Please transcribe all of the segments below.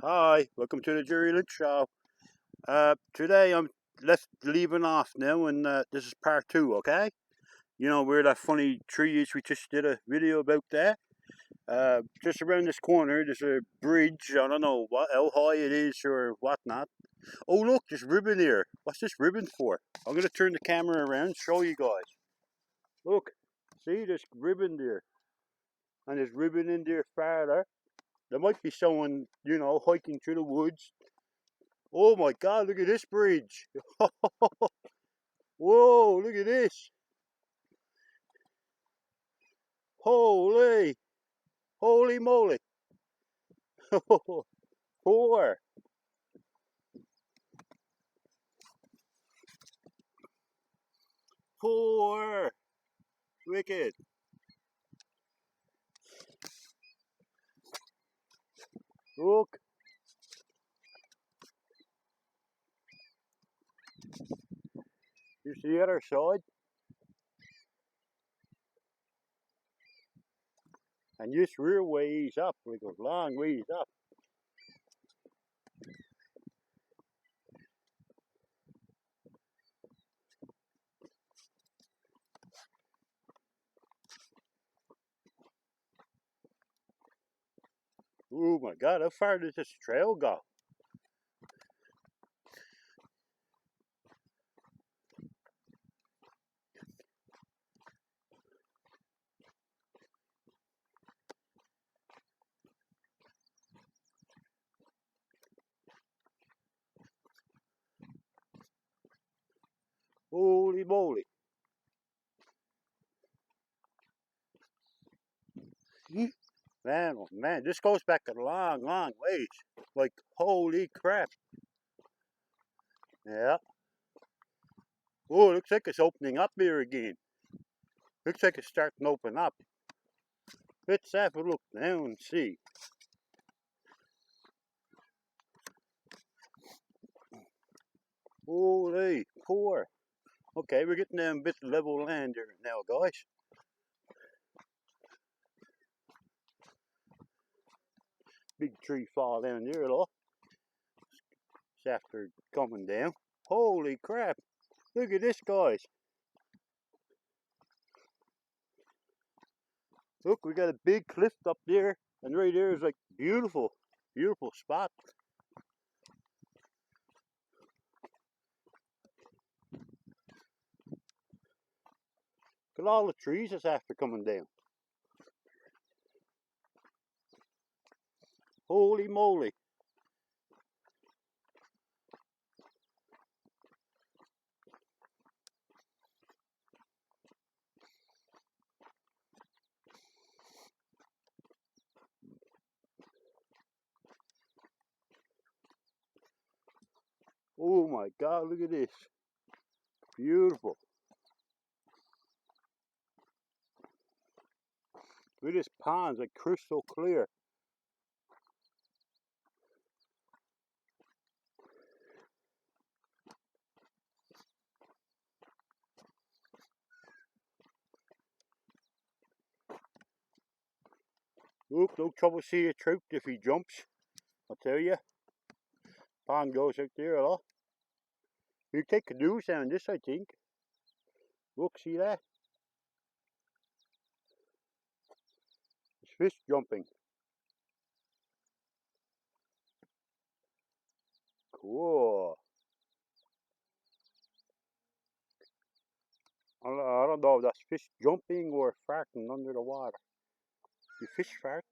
Hi, welcome to the Gerry Lynch show. Today I'm leaving off now, and this is part two. Okay, you know where that funny tree is? We just did a video about that. Just around this corner, there's a bridge. I don't know how high it is or whatnot. Oh look, there's ribbon here. What's this ribbon for? I'm gonna turn the camera around and show you guys. Look, see there's ribbon there, and there's ribbon in there farther. There might be someone, hiking through the woods. Oh my God, look at this bridge. Whoa, look at this. Holy, holy moly. Four. Four. Wicked. Look. You see the other side? And this rear ways up, like a long ways up. Oh my God, how far does this trail go? Holy moly. Man, oh man, this goes back a long, long ways. Like, holy crap. Yeah. Oh, looks like it's opening up here again. Looks like it's starting to open up. Let's have a look now and see. Holy, poor. Okay, we're getting down a bit level land here now, guys. Big tree fall down there, though. It's after coming down. Holy crap. Look at this, guys. Look, we got a big cliff up there, and right there is like beautiful, beautiful spot. Look at all the trees that's after coming down. Holy moly. Oh my God, look at this. Beautiful. Look at this pond's like crystal clear. Look, no trouble see a trout if he jumps. I'll tell you. Pond goes out there, though. You take canoes down this, I think. Look, see that? It's fish jumping. Cool. I don't know if that's fish jumping or farting under the water. You fish fart?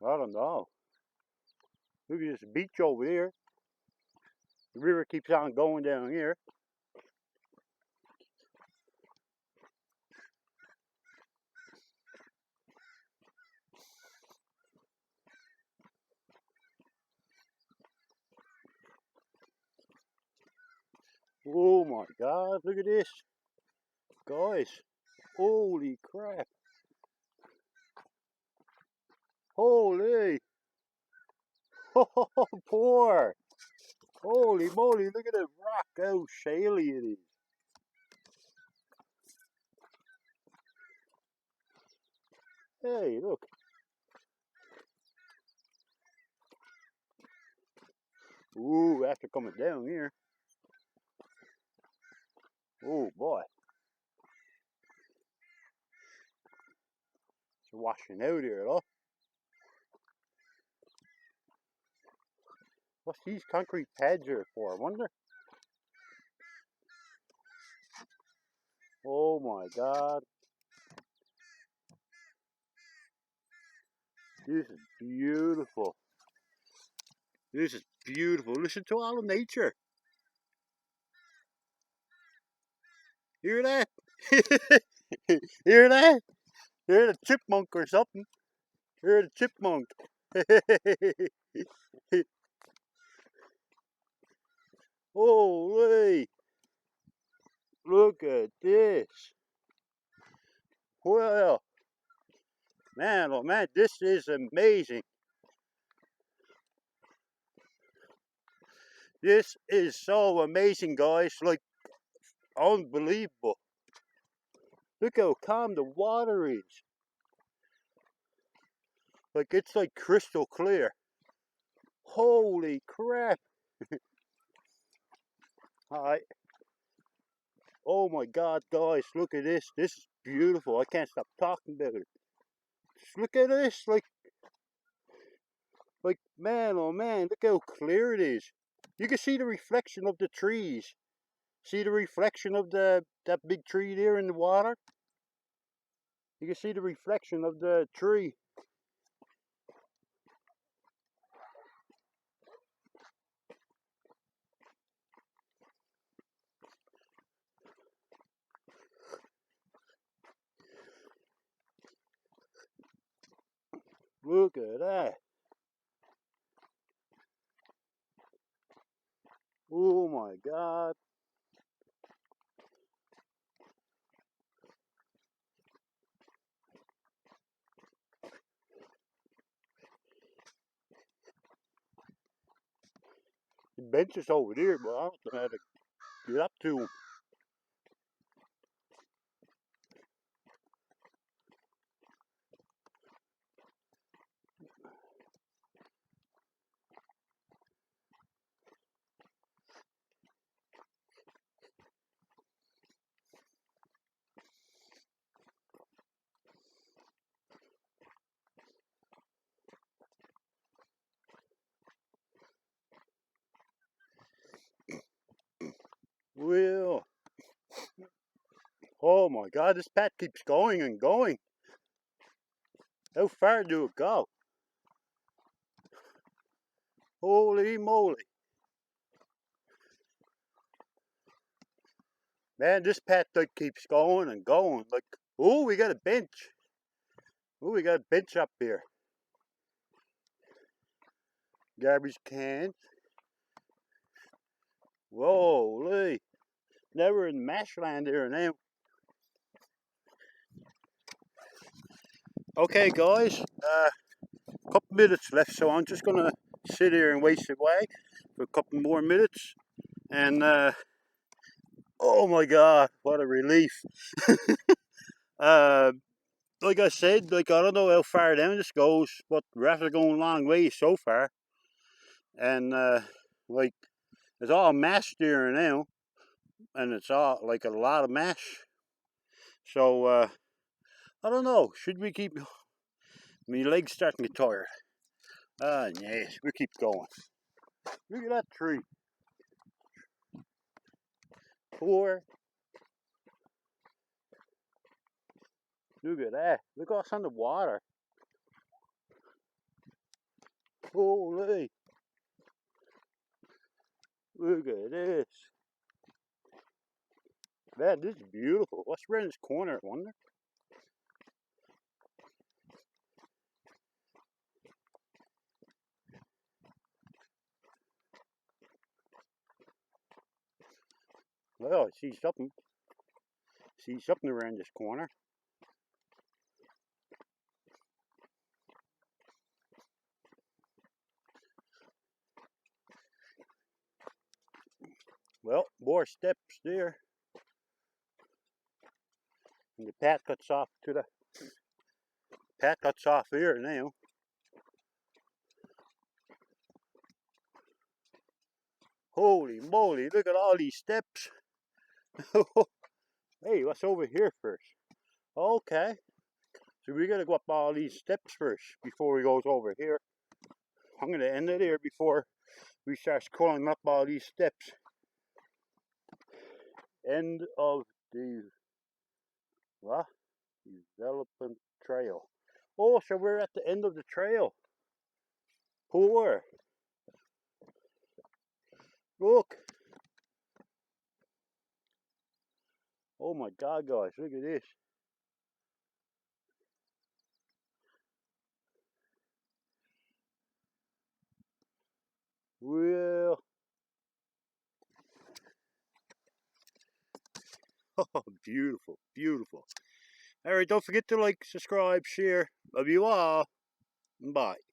I don't know. Look at this beach over there. The river keeps on going down here. Oh my God, look at this. Guys, holy crap. Holy. Oh, poor. Holy moly, look at the rock, how shaly it is. Hey, look. Ooh, after coming down here. Oh boy. It's washing out here though. What's these concrete pads here for, I wonder? Oh my god. This is beautiful. This is beautiful. Listen to all of nature. Hear that? Hear that? Hear the chipmunk or something? Hear the chipmunk. Holy! Look at this. Well, man, oh man, this is amazing. This is so amazing, guys. Like, unbelievable. Look how calm the water is. Like, it's like crystal clear. Holy crap. Alright. Oh my god, guys, look at this. This is beautiful. I can't stop talking about it. Just look at this. Like, man, oh man, look how clear it is. You can see the reflection of the trees. See the reflection of that big tree there in the water? You can see the reflection of the tree. Look at that. Oh my god. The bench is over there, but I don't know how to get up to them. Well, oh my god, this path keeps going and going. How far do it go? Holy moly. Man, this path like keeps going and going. Like, oh, we got a bench. Oh, we got a bench up here. Garbage cans. Whoa, now we're in marshland here now. Okay, guys, a couple minutes left, so I'm just gonna sit here and waste away for a couple more minutes. And oh my god, what a relief! uh, like I said, like I don't know how far down this goes, but we're after going a long way so far. And like it's all mashed here now, and it's all like a lot of mash. So I don't know. Should we keep? My legs starting to get tired. Yes, we keep going. Look at that tree. 4. Look at that. Look what's on the water. Holy. Look at this. Man, this is beautiful. What's around this corner, I wonder? Well, I see something. See something around this corner. Well, more steps there. And the path cuts off to the path cuts off here now. Holy moly, look at all these steps. Hey, what's over here first? Okay, so we gotta go up all these steps first before we goes over here. I'm gonna end it here before we start climbing up all these steps. End of the what? Development trail. Oh, so we're at the end of the trail. Poor. Look. Oh my God, guys, look at this. Well, oh, beautiful, beautiful. All right, don't forget to like, subscribe, share. Love you all. Bye.